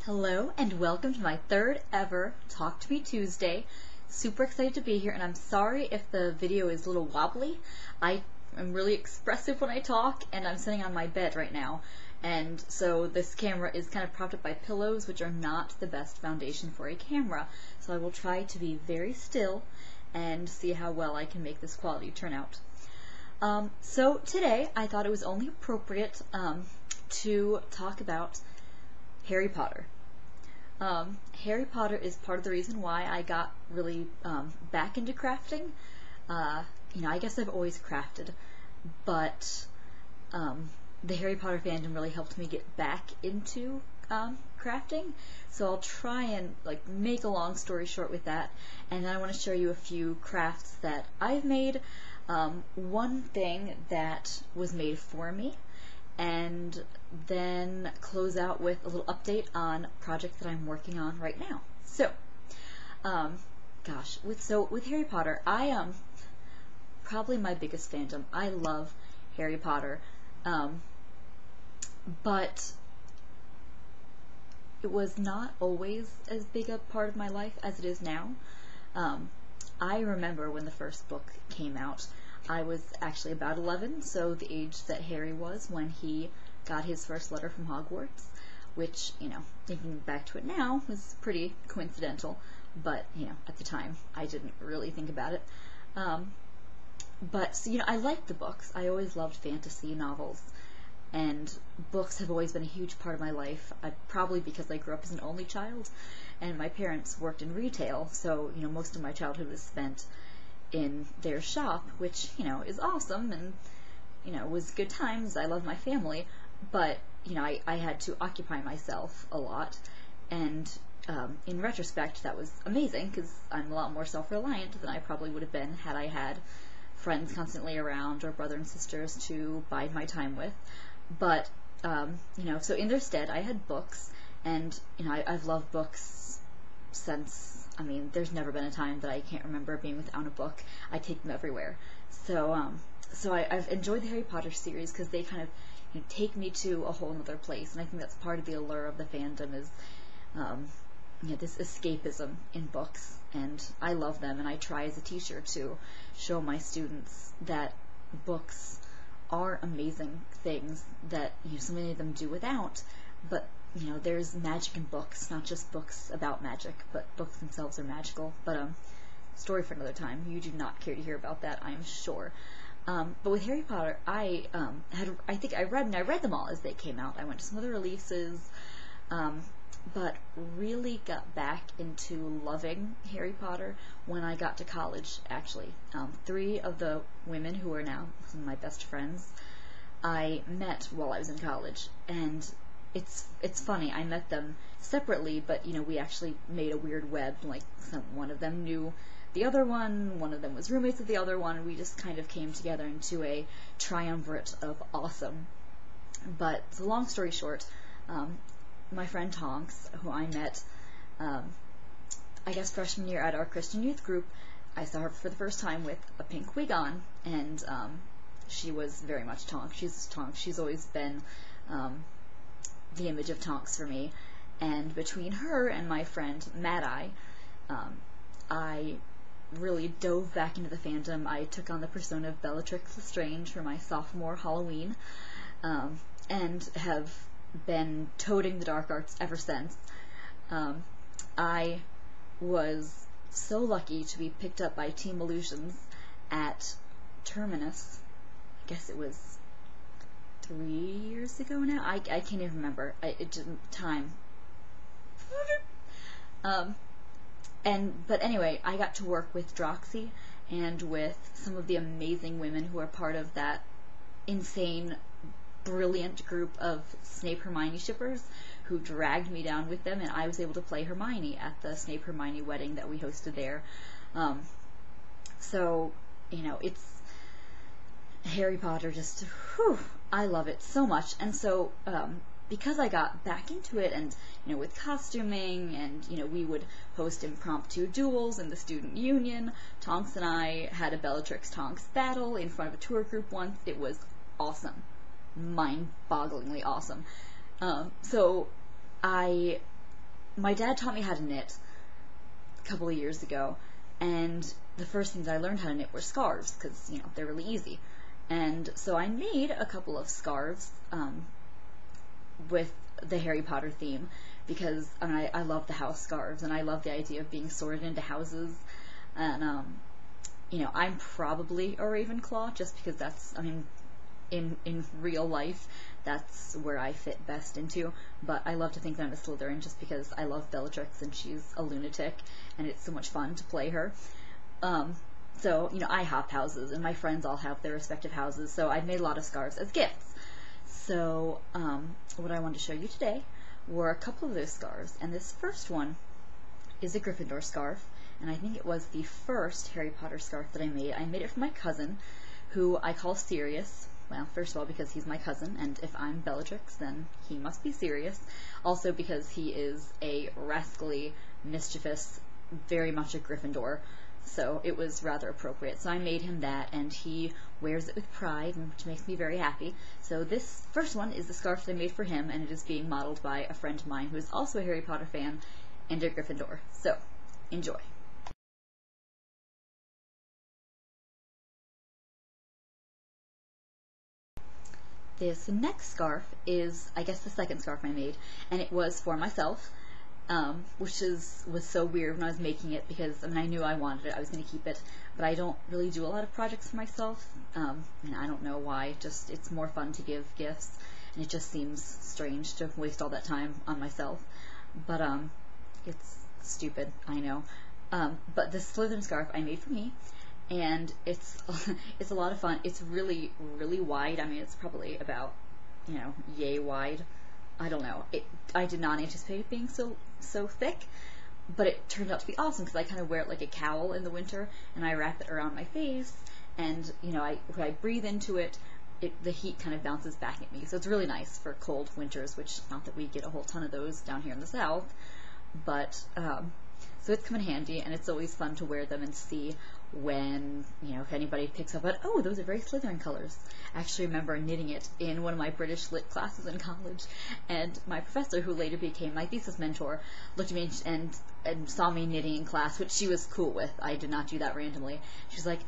Hello and welcome to my third ever Talk to Me Tuesday. Super excited to be here, and I'm sorry if the video is a little wobbly. I am really expressive when I talk, and I'm sitting on my bed right now, and so this camera is kind of propped up by pillows, which are not the best foundation for a camera. So I will try to be very still and see how well I can make this quality turn out. So today I thought it was only appropriate to talk about Harry Potter. Harry Potter is part of the reason why I got really back into crafting. I guess I've always crafted, but the Harry Potter fandom really helped me get back into crafting. So I'll try and make a long story short with that, and then I want to show you a few crafts that I've made. One thing that was made for me, and then close out with a little update on a project that I'm working on right now. So, with Harry Potter, I probably my biggest fandom. I love Harry Potter, but it was not always as big a part of my life as it is now. I remember when the first book came out. I was actually about 11, so the age that Harry was when he got his first letter from Hogwarts, which, thinking back to it now, was pretty coincidental, but, at the time, I didn't really think about it. I liked the books. I always loved fantasy novels, and books have always been a huge part of my life, probably because I grew up as an only child, and my parents worked in retail, so, most of my childhood was spent in their shop, which, is awesome, and, was good times. I love my family, but, I had to occupy myself a lot, and in retrospect, that was amazing, because I'm a lot more self-reliant than I probably would have been had I had friends constantly around, or brother and sisters to bide my time with. But, so in their stead, I had books, and, I've loved books since, there's never been a time that I can't remember being without a book. I take them everywhere. So I've enjoyed the Harry Potter series because they kind of take me to a whole other place, and I think that's part of the allure of the fandom is this escapism in books, and I love them, and I try as a teacher to show my students that books are amazing things that so many of them do without, but there's magic in books, not just books about magic, but books themselves are magical. But story for another time. You do not care to hear about that, I am sure. But with Harry Potter, I read them all as they came out. I went to some of the releases, but really got back into loving Harry Potter when I got to college, actually. 3 of the women who are now some of my best friends, I met while I was in college, and it's funny, I met them separately, but we actually made a weird web, one of them knew the other one of them was roommates with the other one, and we just kind of came together into a triumvirate of awesome. But so long story short, my friend Tonks, who I met, I guess freshman year at our Christian youth group, I saw her for the first time with a pink wig on, and she was very much Tonks. She's Tonks. She's always been the image of Tonks for me, and between her and my friend Mad-Eye, I really dove back into the fandom. I took on the persona of Bellatrix Lestrange for my sophomore Halloween, and have been toting the dark arts ever since. I was so lucky to be picked up by Team Illusions at Terminus. I guess it was 3 years ago now. I can't even remember. Time. But anyway, I got to work with Droxy and with some of the amazing women who are part of that insane, brilliant group of Snape Hermione shippers who dragged me down with them, and I was able to play Hermione at the Snape Hermione wedding that we hosted there. It's Harry Potter, just, whew, I love it so much. And so, because I got back into it, and, with costuming, and, we would host impromptu duels in the student union. Tonks and I had a Bellatrix Tonks battle in front of a tour group once. It was awesome. Mind-bogglingly awesome. So I my dad taught me how to knit a couple of years ago, and the first things I learned how to knit were scarves, because, you know, they're really easy. And so I made a couple of scarves with the Harry Potter theme, because I love the house scarves, and I love the idea of being sorted into houses. And you know, I'm probably a Ravenclaw, just because that's, I mean, in real life, that's where I fit best into. But I love to think that I'm a Slytherin, just because I love Bellatrix and she's a lunatic, and it's so much fun to play her. So, you know, I hop houses, and my friends all have their respective houses, so I've made a lot of scarves as gifts. So, what I wanted to show you today were a couple of those scarves, and this first one is a Gryffindor scarf, and I think it was the first Harry Potter scarf that I made. I made it for my cousin, who I call Sirius. Well, first of all, because he's my cousin, and if I'm Bellatrix, then he must be Sirius. Also because he is a rascally, mischievous, very much a Gryffindor, so it was rather appropriate. So I made him that, and he wears it with pride, which makes me very happy. So this first one is the scarf that I made for him, and it is being modeled by a friend of mine who is also a Harry Potter fan and a Gryffindor. So, enjoy. This next scarf is, I guess, the second scarf I made, and it was for myself, which was so weird when I was making it, because I mean, I knew I wanted it, I was going to keep it, but I don't really do a lot of projects for myself, and I don't know why. Just, it's more fun to give gifts, and it just seems strange to waste all that time on myself. But it's stupid, I know. But this Slytherin scarf I made for me, and it's it's a lot of fun. It's really, really wide. I mean, it's probably about, you know, yay wide. I don't know. I did not anticipate it being so thick, but it turned out to be awesome, because I kind of wear it like a cowl in the winter, and I wrap it around my face, and, you know, when I breathe into it, the heat kind of bounces back at me. So it's really nice for cold winters, which, not that we get a whole ton of those down here in the South, but so it's come in handy, and it's always fun to wear them and see when, you know, if anybody picks up on, oh, those are very Slytherin colors. I actually remember knitting it in one of my British lit classes in college, and my professor, who later became my thesis mentor, looked at me and saw me knitting in class, which she was cool with. I did not do that randomly. She's like,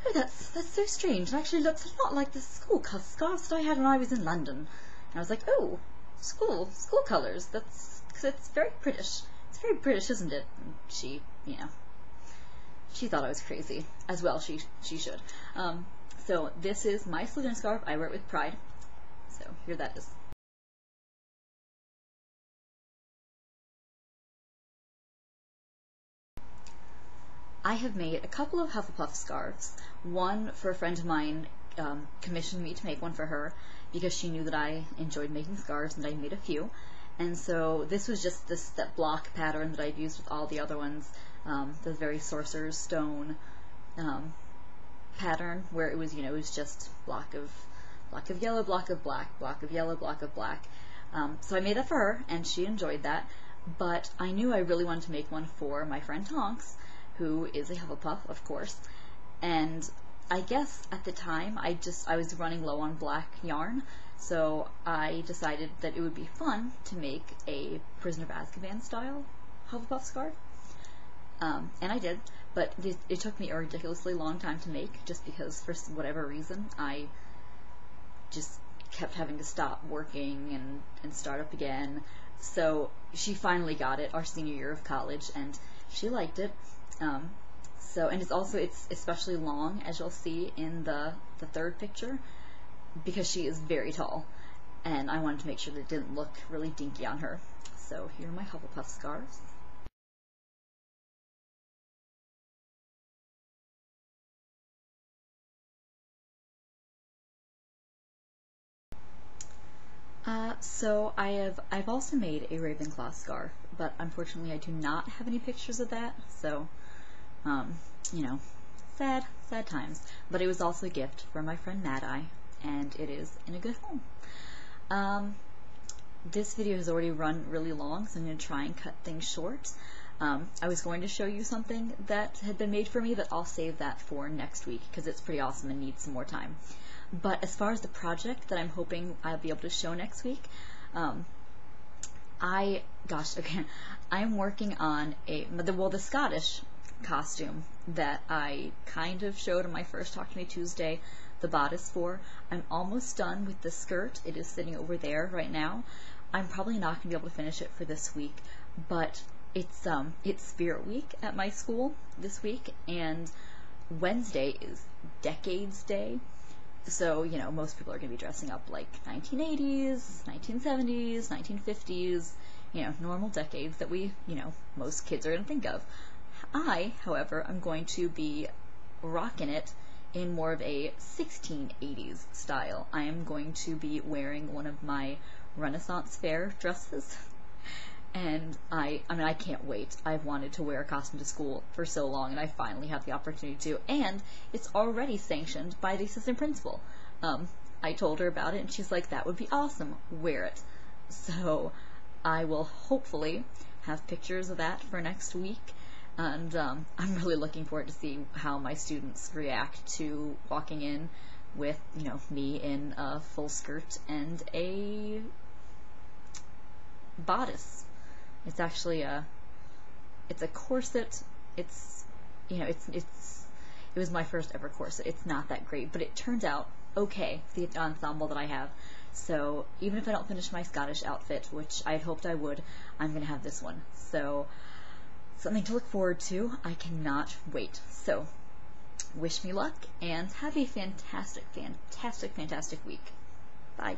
oh, that's so strange. It actually looks a lot like the school scarves that I had when I was in London. And I was like, oh, school colors. It's very British. It's very British, isn't it? And she, you know, she thought I was crazy. As well, she should. So this is my Slytherin scarf. I wear it with pride. So here that is. I have made a couple of Hufflepuff scarves. One for a friend of mine commissioned me to make one for her, because she knew that I enjoyed making scarves, and I made a few. And so this was just that block pattern that I've used with all the other ones, the very Sorcerer's Stone pattern, where it was, you know, it was just block of yellow, block of black, block of yellow, block of black. So I made that for her, and she enjoyed that. But I knew I really wanted to make one for my friend Tonks, who is a Hufflepuff, of course. And I guess at the time I was running low on black yarn, so I decided that it would be fun to make a Prisoner of Azkaban style Hufflepuff scarf. And I did, but it took me a ridiculously long time to make, just because for whatever reason I just kept having to stop working and start up again. So she finally got it our senior year of college, and she liked it. And it's especially long, as you'll see in the third picture, because she is very tall, and I wanted to make sure that it didn't look really dinky on her. So here are my Hufflepuff scarves. So I've also made a Ravenclaw scarf, but unfortunately I do not have any pictures of that, so, you know, sad times. But it was also a gift from my friend Mad Eye, and it is in a good home. This video has already run really long, so I'm going to try and cut things short. I was going to show you something that had been made for me, but I'll save that for next week, because it's pretty awesome and needs some more time. But as far as the project that I'm hoping I'll be able to show next week, Gosh, okay, I'm working on the Scottish costume that I kind of showed on my first Talk to Me Tuesday the bodice for. I'm almost done with the skirt. It is sitting over there right now. I'm probably not going to be able to finish it for this week, but it's Spirit Week at my school this week, and Wednesday is Decades Day. So, most people are going to be dressing up like 1980s, 1970s, 1950s, normal decades that most kids are going to think of. I, however, am going to be rocking it in more of a 1680s style. I am going to be wearing one of my Renaissance Fair dresses. And I can't wait. I've wanted to wear a costume to school for so long, and I finally have the opportunity to. And it's already sanctioned by the assistant principal. I told her about it, and she's like, "That would be awesome. Wear it." So I will hopefully have pictures of that for next week, and I'm really looking forward to see how my students react to walking in with, me in a full skirt and a bodice. It's actually it's a corset. It's, it was my first ever corset. It's not that great, but it turned out okay, the ensemble that I have. So even if I don't finish my Scottish outfit, which I had hoped I would, I'm going to have this one. So something to look forward to. I cannot wait. So wish me luck, and have a fantastic, fantastic, fantastic week. Bye.